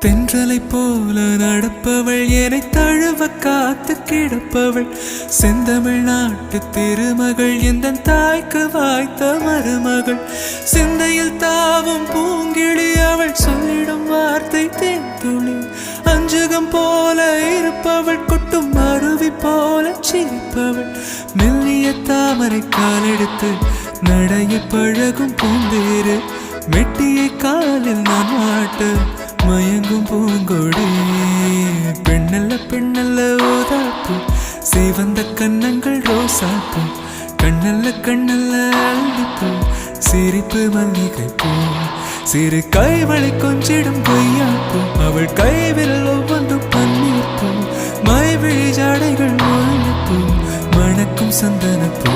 தென்றலை போல நடப்பவள் என்னை தழுவ காத்து கிடப்பவள் செந்தமிழ் நாட்டு திருமகள் எந்த தாய்க்கு வாய்த்த மருமகள் சிந்தையில் தாவும் பூங்கிழி அவள் சொல்லிடும் வார்த்தை தேன்துளி அஞ்சுகம் போல இருப்பவள் கொட்டும் அருவி போல சிரிப்பவள் மெல்லிய தாமரை காலெடுத்து நடைய பழகும் பூந்தேறு மெட்டியை காலில் நான் மாட்டு மயங்கும் பூங்கொடி பெண்ணல்ல பெண்ணல்ல ஓதாப்பு சிவந்த கண்ணங்கள் ரோசாப்பு கண்ணல்ல கண்ணல்ல அள்ளிப்பூ சிரிப்பு மல்லிகை பூ சிறு கைவளை கொஞ்சிடும் பொய்யாப்பு அவள் கைவில் ஒவ்வொன்றும் பன்னீர் பூ மைவிழி ஜாடைகள் முள்ளிப்பூ மணக்கும் சந்தனப்பூ